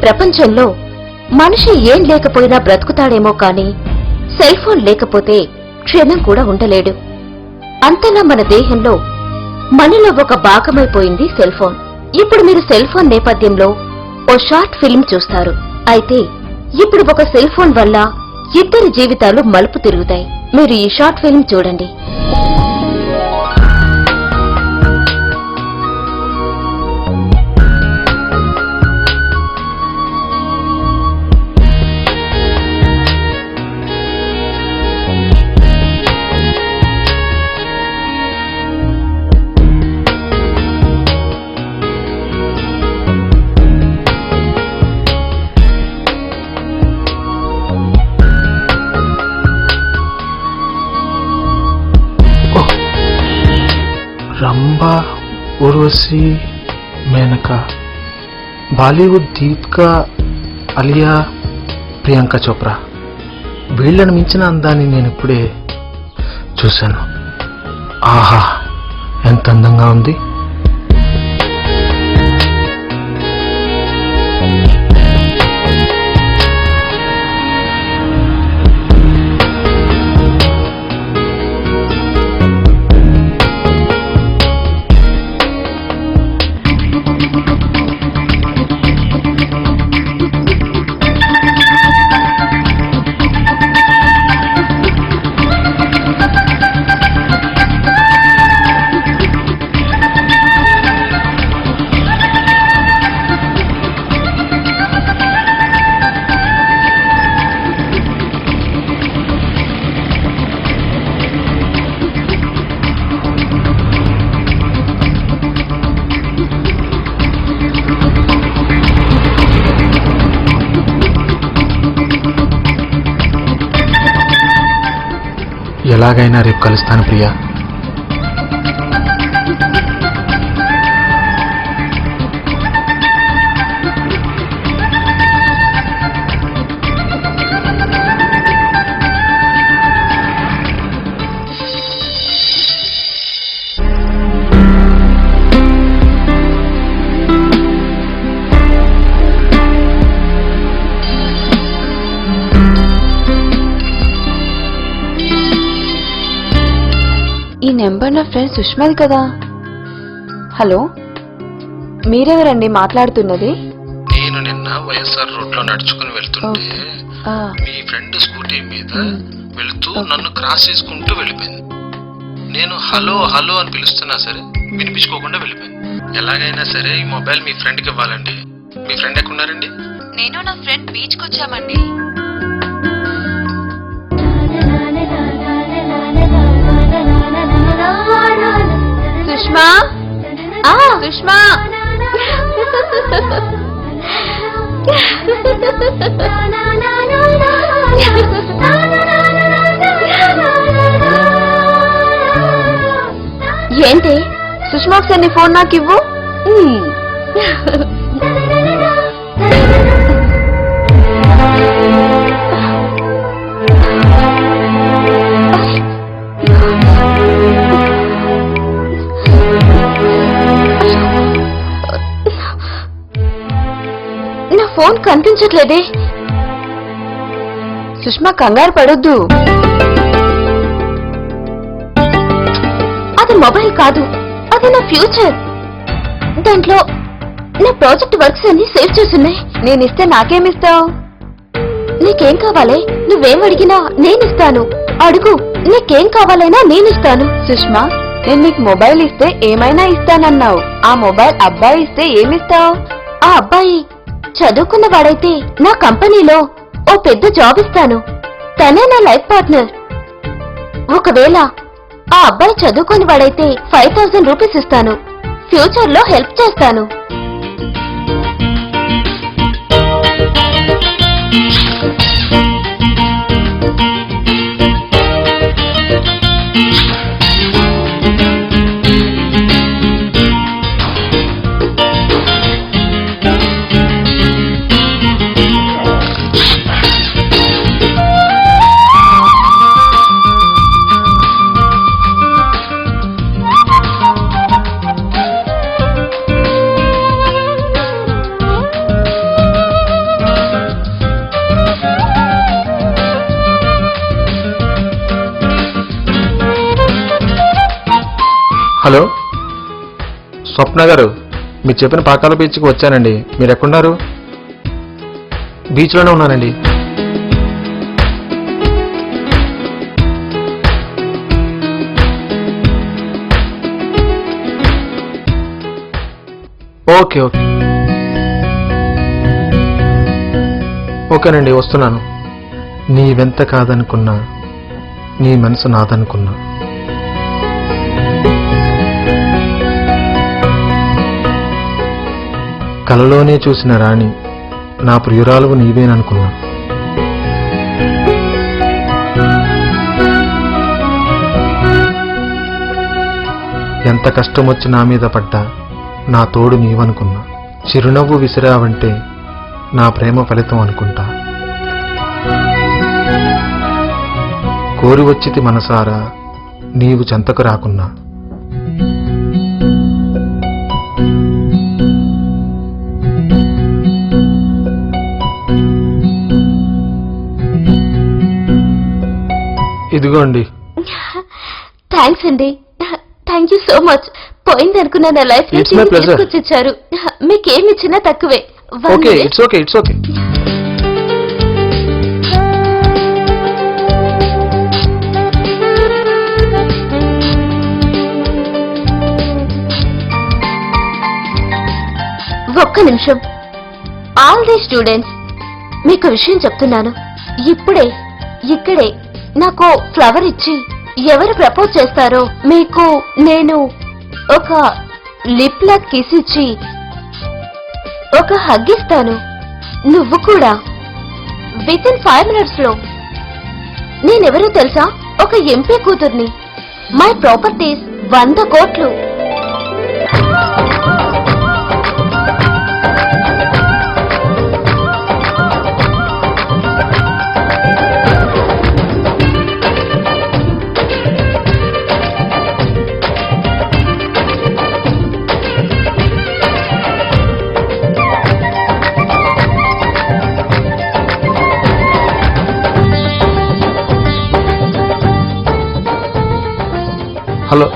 ప్రపంచంలో మనిషి ఏం లేకపోయినా బ్రతుకుతాడేమో కాని సెల్ ఫోన్ లేకపోతే క్షణం కూడా ఉండలేడు. అంతలా మన దేహంలో మనలో ఒక భాగమైపోయింది సెల్ ఫోన్. ఇప్పుడు మీరు సెల్ ఫోన్ నేపథ్యంలో ఓ షార్ట్ ఫిల్మ్ చూస్తారు. అయితే ఇప్పుడు ఒక సెల్ ఫోన్ వల్ల ఇద్దరి జీవితాలు మలుపు తిరుగుతాయి. మీరు ఈ షార్ట్ ఫిల్మ్ చూడండి. రంభా, ఉర్వశి, మేనక, బాలీవుడ్ దీపికా, అలియా, ప్రియాంక చోప్రా, వీళ్లను మించిన అందాన్ని నేను ఇప్పుడే చూశాను. ఆహా, ఎంత అందంగా ఉంది. ఎలాగైనా రేపు కలుస్తాను ప్రియా. ఈ నెంబర్ నా ఫ్రెండ్ సుష్మల్ కదా. హలో, మీరెవరండి మాట్లాడుతున్నది? నేను నిన్న వైఎస్ఆర్ రోడ్ లో నడుచుకుని వెళ్తుంటే మీ ఫ్రెండ్ స్కూటీ మీద వెళుతూ నన్ను క్రాస్ చేసుకుంటూ వెళ్ళిపోయింది. నేను హలో హలో అని పిలుస్తున్నా సరే వినిపించుకోకుండా వెళ్ళిపోయింది. ఎలాగైనా సరే ఈ మొబైల్ మీ ఫ్రెండ్కి ఇవ్వాలండి. మీ ఫ్రెండ్ ఎక్కడున్నారండి? నేను నా ఫ్రెండ్ బీచ్ కి వచ్చామండి. సుష్మా, సుష్మా, ఏంటి సుష్మా, ఒకసారి నీ ఫోన్ నాకు ఇవ్వు. నా ఫోన్ కనిపించట్లేదే. సుష్మా, కంగారు పడొద్దు. అది మొబైల్ కాదు, అది నా ఫ్యూచర్. దాంట్లో నా ప్రాజెక్ట్ వర్క్స్ అన్ని సేవ్ చేసున్నాయి. నేనిస్తే నాకేమిస్తావు? నీకేం కావాలి? నువ్వేం అడిగినా నేనిస్తాను. అడుగు, నీకేం కావాలైనా నేనిస్తాను. సుష్మా, నేను నీకు మొబైల్ ఇస్తే ఏమైనా ఇస్తానన్నావు. ఆ మొబైల్ అబ్బాయి ఇస్తే ఏమిస్తావు? ఆ అబ్బాయి చదువుకున్న వాడైతే నా కంపెనీలో ఓ పెద్ద జాబ్ ఇస్తాను. తనే నా లైఫ్ పార్ట్నర్. ఒకవేళ ఆ అబ్బాయి చదువుకుని వాడైతే 5000 రూపీస్ ఇస్తాను. ఫ్యూచర్ లో హెల్ప్ చేస్తాను. హలో స్వప్న గారు, మీరు చెప్పిన పాకాల బీచ్కి వచ్చానండి. మీరు ఎక్కడున్నారు? బీచ్లోనే ఉన్నానండి. ఓకే ఓకే ఓకేనండి, వస్తున్నాను. నీవెంత కాదనుకున్నా నీ మనసు నాదనుకున్నా. కలలోనే చూసిన రాణి నా ప్రియురాలువు నీవేననుకున్నా. ఎంత కష్టమొచ్చి నా మీద పడ్డా నా తోడు నీవనుకున్నా. చిరునవ్వు విసిరావంటే నా ప్రేమ ఫలితం అనుకుంటా. కోరి వచ్చితి మనసారా నీవు చెంతకు రాకున్నా. ఇదిగోండి. థ్యాంక్స్ అండి, థ్యాంక్ యూ సో మచ్. పోయింది అనుకున్న నా లైఫ్ It's my pleasure. తీసుకొచ్చారు. మీకేమి ఇచ్చినా తక్కువే. One okay, minute. It's okay, it's okay. ఒక్క నిమిషం. ఆల్ ది స్టూడెంట్స్, మీకు విషయం చెప్తున్నాను. ఇప్పుడే ఇక్కడే నాకు ఫ్లవర్ ఇచ్చి ఎవరు ప్రపోజ్ చేస్తారో మీకు నేను ఒక లిప్ లాక్ కిస్ ఇచ్చి ఒక హగ్ ఇస్తాను. నువ్వు కూడా విత్ ఇన్ 5 minutes లో. నేనెవరో తెలుసా? ఒక ఎంపీ కూతుర్ని. మై ప్రాపర్టీస్ 100 కోట్లు. హలో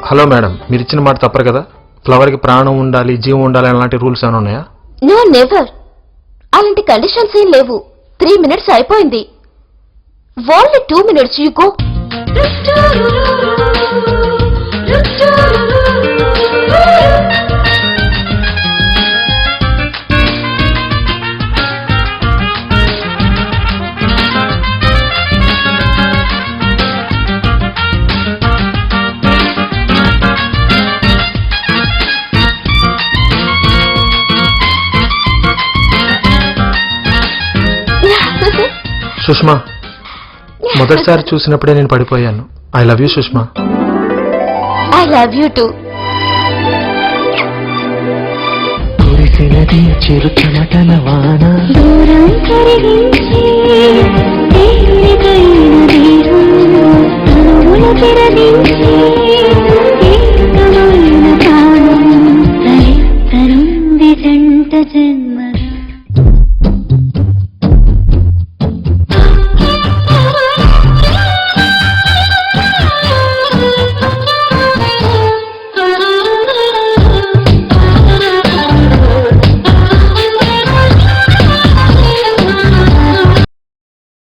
హలో మేడం, మీరు ఇచ్చిన మాట తప్పరు కదా? ఫ్లవర్కి ప్రాణం ఉండాలి, జీవం ఉండాలి అలాంటి రూల్స్ ఏమైనా ఉన్నాయా? No, never. అలాంటి కండిషన్స్ ఏం లేవు. 3 minutes అయిపోయింది. Only 2 minutes. You go. Sushma, మొదటిసారి చూసినప్పుడే నేను పడిపోయాను. I love you Sushma. I love you too. కురిసినది చిరు చెమటల వాన దూరం కరిగించి తేలికైన దీపం తనువుల తెరదించి